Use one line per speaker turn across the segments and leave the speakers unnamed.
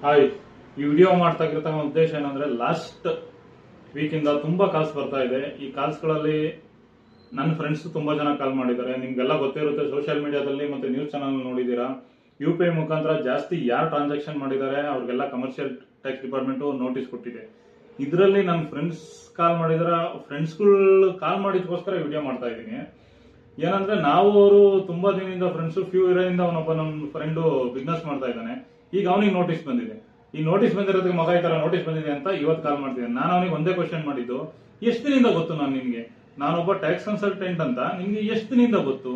Hi, ಈ video ಮಾಡ್ತಾ ಇರತಕ್ಕ ಉದ್ದೇಶ ಏನಂದ್ರೆ ಲಾಸ್ಟ್ ವೀಕ್ ಇಂದ ತುಂಬಾ ಕಾಲ್ಸ್ ಬರ್ತಾ ಇದೆ. ಈ ಕಾಲ್ಸ್ಗಳಲ್ಲಿ ನನ್ನ ಫ್ರೆಂಡ್ಸ್ ತುಂಬಾ ಜನ ಕಾಲ್ ಮಾಡಿದ್ದಾರೆ. ನಿಮ್ಗೆಲ್ಲ ಗೊತ್ತಿರುತ್ತೆ, ಸೋಷಿಯಲ್ ಮೀಡಿಯಾದಲ್ಲಿ ಮತ್ತೆ ನ್ಯೂಸ್ ಚಾನಲ್ ನೋಡಿದೀರಾ. UPI ಮುಖಾಂತರ ಜಾಸ್ತಿ ಯಾರು ಟ್ರಾನ್ಸಾಕ್ಷನ್ ಮಾಡಿದ್ದಾರೆ ಅವ್ರಿಗೆಲ್ಲ ಕಮರ್ಷಿಯಲ್ ಟ್ಯಾಕ್ಸ್ ಡಿಪಾರ್ಟ್ಮೆಂಟ್ ನೋಟಿಸ್ ಕೊಟ್ಟಿದೆ. ಇದರಲ್ಲಿ ನನ್ನ ಫ್ರೆಂಡ್ಸ್ ಕಾಲ್ ಮಾಡಿದ್ರ, ಫ್ರೆಂಡ್ಸ್ಗಳು ಕಾಲ್ ಮಾಡಿದಕ್ಕೋಸ್ಕರ ವಿಡಿಯೋ ಮಾಡ್ತಾ ಇದ್ದೀನಿ. ಏನಂದ್ರೆ ನಾವು ಅವರು ತುಂಬಾ ದಿನದಿಂದ ಫ್ರೆಂಡ್ಸ್, ಫ್ಯೂ ಇಯರಿಂದ ಅವನೊಬ್ಬ ನನ್ನ ಫ್ರೆಂಡ್ ಬಿಸ್ನೆಸ್ ಮಾಡ್ತಾ ಇದ್ದಾನೆ. ಈಗ ಅವನಿಗೆ ನೋಟಿಸ್ ಬಂದಿದೆ. ಈ ನೋಟಿಸ್ ಬಂದಿರೋದಕ್ಕೆ ಮಗ ಈ ತರ ನೋಟಿಸ್ ಬಂದಿದೆ ಅಂತ ಇವತ್ತು ಕಾಲ್ ಮಾಡ್ತಿದ್ದೇನೆ. ನಾನು ಅವನಿಗೆ ಒಂದೇ ಕ್ವಶನ್ ಮಾಡಿದ್ದು, ಎಷ್ಟು ದಿನದಿಂದ ಗೊತ್ತು ನಿನ್ಗೆ, ನಾನೊಬ್ಬ ಟ್ಯಾಕ್ಸ್ ಕನ್ಸಲ್ಟೆಂಟ್ ಅಂತ ನಿಮ್ಗೆ ಎಷ್ಟು ದಿನದಿಂದ ಗೊತ್ತು?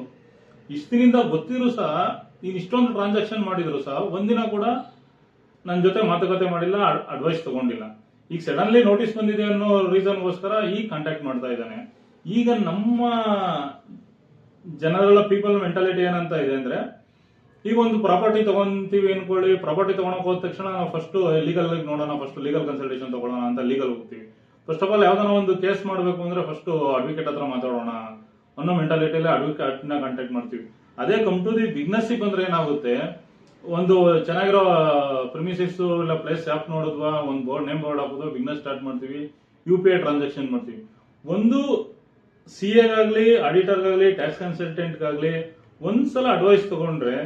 ಇಷ್ಟು ದಿನದಿಂದ ಗೊತ್ತಿದ್ರು ಸಹ ನೀನ್ ಇಷ್ಟೊಂದು ಟ್ರಾನ್ಸಾಕ್ಷನ್ ಮಾಡಿದ್ರು ಸಹ ಒಂದಿನ ಕೂಡ ನನ್ನ ಜೊತೆ ಮಾತುಕತೆ ಮಾಡಿಲ್ಲ, ಅಡ್ವೈಸ್ ತಗೊಂಡಿಲ್ಲ. ಈಗ ಸಡನ್ಲಿ ನೋಟಿಸ್ ಬಂದಿದೆ ಅನ್ನೋ ರೀಸನ್ಗೋಸ್ಕರ ಈಗ ಕಾಂಟ್ಯಾಕ್ಟ್ ಮಾಡ್ತಾ ಇದ್ದಾನೆ. ಈಗ ನಮ್ಮ ಜನರಲ್ ಪೀಪಲ್ ಮೆಂಟಾಲಿಟಿ ಏನಂತ ಇದೆ ಅಂದ್ರೆ, ಈಗ ಒಂದು ಪ್ರಾಪರ್ಟಿ ತಗೊಂತೀವಿ ಅನ್ಕೊಳ್ಳಿ, ಪ್ರಾಪರ್ಟಿ ತಗೊಳಕ್ ಹೋದ ತಕ್ಷಣ ನಾವು ಫಸ್ಟ್ ಲೀಗಲ್ ನೋಡೋಣ, ಫಸ್ಟ್ ಲೀಗಲ್ ಕನ್ಸಲ್ಟೇಷನ್ ತಗೊಳ್ಳೋಣ ಅಂತ ಲೀಗಲ್ ಹೋಗ್ತೀವಿ. ಫಸ್ಟ್ ಆಫ್ ಆಲ್ ಯಾವ್ದಾನ ಒಂದು ಕೇಸ್ ಮಾಡಬೇಕು ಅಂದ್ರೆ ಫಸ್ಟ್ ಅಡ್ವೊಕೇಟ್ ಹತ್ರ ಮಾತಾಡೋಣ ಅನ್ನೋ ಮೆಂಟಾಲಿಟಿಯಲ್ಲಿ ಅಡ್ವೊಕೇಟ್ ನ ಕಾಂಟ್ಯಾಕ್ಟ್ ಮಾಡ್ತೀವಿ. ಅದೇ ಕಮ್ ಟು ದಿ ಬಿಸ್ನೆಸ್ ಬಂದ್ರೆ ಏನಾಗುತ್ತೆ, ಒಂದು ಚೆನ್ನಾಗಿರೋ ಪ್ರಿಮಿಸಿಸ್ ಇಲ್ಲ ಪ್ಲೇಸ್ ಆಪ್ ನೋಡಿದ್ವಾ, ಒಂದು ಬೋರ್ಡ್ ನೇಮ್ ಬೋರ್ಡ್ ಹಾಕೋದು, ಬಿಸ್ನೆಸ್ ಸ್ಟಾರ್ಟ್ ಮಾಡ್ತೀವಿ, UPI ಟ್ರಾನ್ಸಾಕ್ಷನ್ ಮಾಡ್ತೀವಿ. ಒಂದು CA ಗಾಗ್ಲಿ, ಆಡಿಟರ್ಗಾಗ್ಲಿ, ಟ್ಯಾಕ್ಸ್ ಕನ್ಸಲ್ಟೆಂಟ್ಗಾಗ್ಲಿ ಒಂದ್ಸಲ ಅಡ್ವೈಸ್ ತಗೊಂಡ್ರೆ,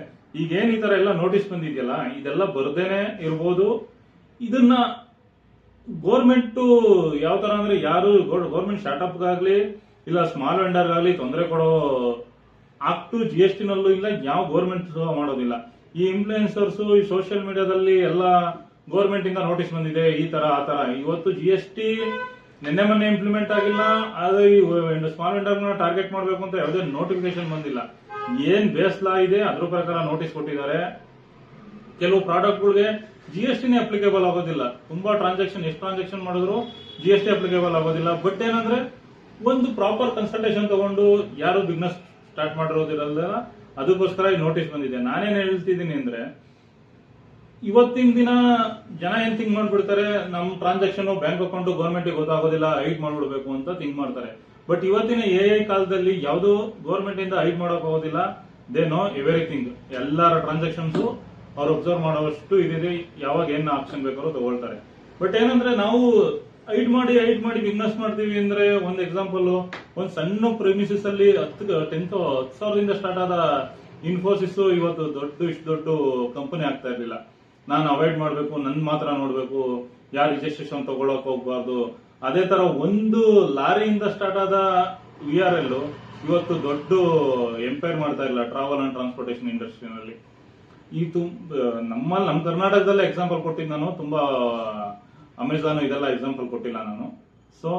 ಈಗ ಏನ್ ಈ ತರ ಎಲ್ಲ ನೋಟಿಸ್ ಬಂದಿದೆಯಲ್ಲ, ಇದೆಲ್ಲ ಬರ್ದೇನೆ ಇರ್ಬೋದು. ಇದನ್ನ ಗೋರ್ಮೆಂಟ್ ಯಾವ ತರ ಅಂದ್ರೆ, ಯಾರು ಗೋರ್ಮೆಂಟ್ ಸ್ಟಾರ್ಟ್ಅಪ್ ಗಾಗ್ಲಿ ಇಲ್ಲ ಸ್ಮಾಲ್ ವೆಂಡರ್ ಗಾಗ್ಲಿ ತೊಂದರೆ ಕೊಡೋ ಆಕ್ಟ್ GST ನಲ್ಲೂ ಇಲ್ಲ, ಯಾವ ಗೋರ್ಮೆಂಟ್ ಮಾಡೋದಿಲ್ಲ. ಈ ಇನ್ಫ್ಲೂಯೆನ್ಸರ್ಸ್, ಈ ಸೋಷಿಯಲ್ ಮೀಡಿಯಾದಲ್ಲಿ ಎಲ್ಲ ಗೋರ್ಮೆಂಟ್ ಇಂದ ನೋಟಿಸ್ ಬಂದಿದೆ ಈ ತರ ಆ ತರ. ಇವತ್ತು GST ನಿನ್ನೆ ಮೊನ್ನೆ ಇಂಪ್ಲಿಮೆಂಟ್ ಆಗಿಲ್ಲ, ಅದು ಸ್ಮಾಲ್ ವೆಂಡರ್ ಟಾರ್ಗೆಟ್ ಮಾಡಬೇಕು ಅಂತ ಯಾವುದೇ ನೋಟಿಫಿಕೇಶನ್ ಬಂದಿಲ್ಲ. ಏನ್ ಬೇಸ್ ಲಾ ಇದೆ ಅದ್ರ ಪ್ರಕಾರ ನೋಟಿಸ್ ಕೊಟ್ಟಿದ್ದಾರೆ. ಕೆಲವು ಪ್ರಾಡಕ್ಟ್ಗಳಿಗೆ GST ಅಪ್ಲಿಕೇಬಲ್ ಆಗೋದಿಲ್ಲ. ತುಂಬಾ ಟ್ರಾನ್ಸಾಕ್ಷನ್, ಎಷ್ಟು ಟ್ರಾನ್ಸಾಕ್ಷನ್ ಮಾಡಿದ್ರು GST ಅಪ್ಲಿಕೇಬಲ್ ಆಗೋದಿಲ್ಲ. ಬಟ್ ಏನಂದ್ರೆ, ಒಂದು ಪ್ರಾಪರ್ ಕನ್ಸಲ್ಟೇಷನ್ ತಗೊಂಡು ಯಾರು ಬಿಸ್ನೆಸ್ ಸ್ಟಾರ್ಟ್ ಮಾಡಿರೋದಿರಲ್ಲ, ಅದಕ್ಕೋಸ್ಕರ ಈ ನೋಟಿಸ್ ಬಂದಿದೆ. ನಾನೇನ್ ಹೇಳ್ತಿದ್ದೀನಿ ಅಂದ್ರೆ, ಇವತ್ತಿನ ದಿನ ಜನ ಏನ್ ಥಿಂಕ್ ಮಾಡ್ಬಿಡ್ತಾರೆ, ನಮ್ ಟ್ರಾನ್ಸಾಕ್ಷನ್ ಬ್ಯಾಂಕ್ ಅಕೌಂಟ್ ಗೌರ್ಮೆಂಟ್ ಗೊತ್ತಾಗೋದಿಲ್ಲ, ಹೈಡ್ ಮಾಡ್ಬಿಡ್ಬೇಕು ಅಂತ ಥಿಂಕ್ ಮಾಡ್ತಾರೆ. ಬಟ್ ಇವತ್ತಿನ AI ಕಾಲದಲ್ಲಿ ಯಾವುದು ಗೌರ್ಮೆಂಟ್ ಇಂದ ಹೈಡ್ ಮಾಡೋಕ್ ಆಗೋದಿಲ್ಲ. They know everything. ಎಲ್ಲರ ಟ್ರಾನ್ಸಾಕ್ಷನ್ಸ್ ಅವ್ರು ಅಬ್ಸರ್ವ್ ಮಾಡೋಷ್ಟು ಇದಿದೆ, ಯಾವಾಗ ಏನ್ ಆಪ್ಷನ್ ಬೇಕಾದ್ರೂ ತಗೊಳ್ತಾರೆ. ಬಟ್ ಏನಂದ್ರೆ, ನಾವು ಹೈಡ್ ಮಾಡಿ ಬಿಸ್ನೆಸ್ ಮಾಡ್ತೀವಿ ಅಂದ್ರೆ, ಒಂದ್ ಎಕ್ಸಾಂಪಲ್, ಒಂದ್ ಸಣ್ಣ ಪ್ರೆಮಿಸಿಸ್ ಅಲ್ಲಿ 10,000ದಿಂದ ಸ್ಟಾರ್ಟ್ ಆದ ಇನ್ಫೋಸಿಸ್ ಇವತ್ತು ಇಷ್ಟು ದೊಡ್ಡ ಕಂಪನಿ ಆಗ್ತಾ ಇರ್ಲಿಲ್ಲ. ನಾನು ಅವಾಯ್ಡ್ ಮಾಡ್ಬೇಕು, ನನ್ ಮಾತ್ರ ನೋಡ್ಬೇಕು, ಯಾರು ರಿಜಿಸ್ಟ್ರೇಷನ್ ತಗೊಳಕ್ ಹೋಗ್ಬಾರ್ದು. ಅದೇ ತರ ಒಂದು ಲಾರಿಯಿಂದ ಸ್ಟಾರ್ಟ್ ಆದ VRL ಇವತ್ತು ದೊಡ್ಡ ಎಂಪೈರ್ ಮಾಡ್ತಾ ಇಲ್ಲ ಟ್ರಾವೆಲ್ ಅಂಡ್ ಟ್ರಾನ್ಸ್ಪೋರ್ಟೇಷನ್ ಇಂಡಸ್ಟ್ರಿನಲ್ಲಿ. ಇದು ನಮ್ಮ ಕರ್ನಾಟಕದಲ್ಲೇ ಎಕ್ಸಾಂಪಲ್ ಕೊಟ್ಟಿದ್ದು ನಾನು, ತುಂಬಾ ಅಮೆಝಾನ್ ಇದೆಲ್ಲ ಎಕ್ಸಾಂಪಲ್ ಕೊಟ್ಟಿಲ್ಲ ನಾನು. ಸೊ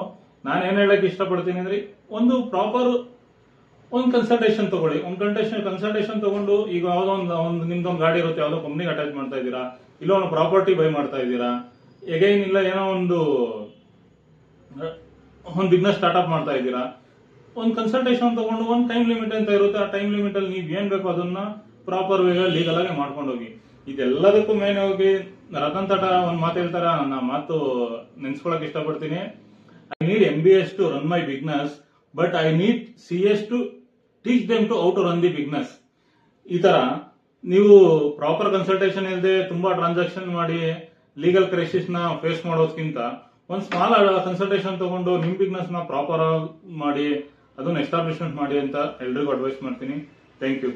ನಾನು ಏನ್ ಹೇಳಕ್ ಇಷ್ಟಪಡ್ತೀನಿ ಅಂದ್ರೆ, ಒಂದು ಪ್ರಾಪರ್ ಒಂದು ಕನ್ಸಲ್ಟೇಷನ್ ತಗೊಳ್ಳಿ. ಕನ್ಸಲ್ಟೇಷನ್ ತಗೊಂಡು, ಈಗ ಯಾವ್ದೋ ಒಂದು ನಿಮ್ದೊಂದು ಗಾಡಿ ಇರುತ್ತೆ, ಯಾವ್ದೋ ಕಂಪ್ನಿಗೆ ಅಟ್ಯಾಚ್ ಮಾಡ್ತಾ ಇದ್ದೀರಾ, ಇಲ್ಲ ಒಂದು ಪ್ರಾಪರ್ಟಿ ಬೈ ಮಾಡ್ತಾ ಇದ್ದೀರಾ, ಎಗೈನ್ ಇಲ್ಲ ಏನೋ ಒಂದು ಬಿಸ್ನೆಸ್ ಸ್ಟಾರ್ಟ್ಅಪ್ ಮಾಡ್ತಾ ಇದ್ದೀರಾ, ಒಂದು ಕನ್ಸಲ್ಟೇಷನ್ ತಗೊಂಡು ಒಂದು ಟೈಮ್ ಲಿಮಿಟ್ ಅಂತ ಇರುತ್ತೆ. ಆ ಟೈಮ್ ಲಿಮಿಟ್ ಅಲ್ಲಿ ನೀವ್ ಏನ್ ಬೇಕೋ ಅದನ್ನ ಪ್ರಾಪರ್ ವೇ ಲೀಗಲ್ ಆಗಿ ಮಾಡ್ಕೊಂಡು ಹೋಗಿ. ಇದೆಲ್ಲದಕ್ಕೂ ಮೇನ್ ಹೋಗಿ ರತನ್ ಟಾಟಾ ಒಂದ್ ಮಾತು ಹೇಳ್ತಾರ, ನನ್ನ ಮಾತು ನೆನ್ಸ್ಕೊಳಕ್ ಇಷ್ಟಪಡ್ತೀನಿ. I need MBAs to run my business, but I need CS to teach them to how to run the business. ಈ ತರ ನೀವು ಪ್ರಾಪರ್ ಕನ್ಸಲ್ಟೇಷನ್ ಇಲ್ಲದೆ ತುಂಬಾ ಟ್ರಾನ್ಸಾಕ್ಷನ್ ಮಾಡಿ ಲೀಗಲ್ ಕ್ರೈಸಿಸ್ ನ ಫೇಸ್ ಮಾಡೋದಕ್ಕಿಂತ, ಒಂದ್ ಸ್ಮಾಲ್ ಕನ್ಸಲ್ಟೇಷನ್ ತಗೊಂಡು ನಿಮ್ ಬಿಸ್ನೆಸ್ ನ ಪ್ರಾಪರ್ ಮಾಡಿ ಅದನ್ನ ಎಸ್ಟಾಬ್ಲಿಷ್ಮೆಂಟ್ ಮಾಡಿ ಅಂತ ಎಲ್ರಿಗೂ ಅಡ್ವೈಸ್ ಮಾಡ್ತೀನಿ. Thank you.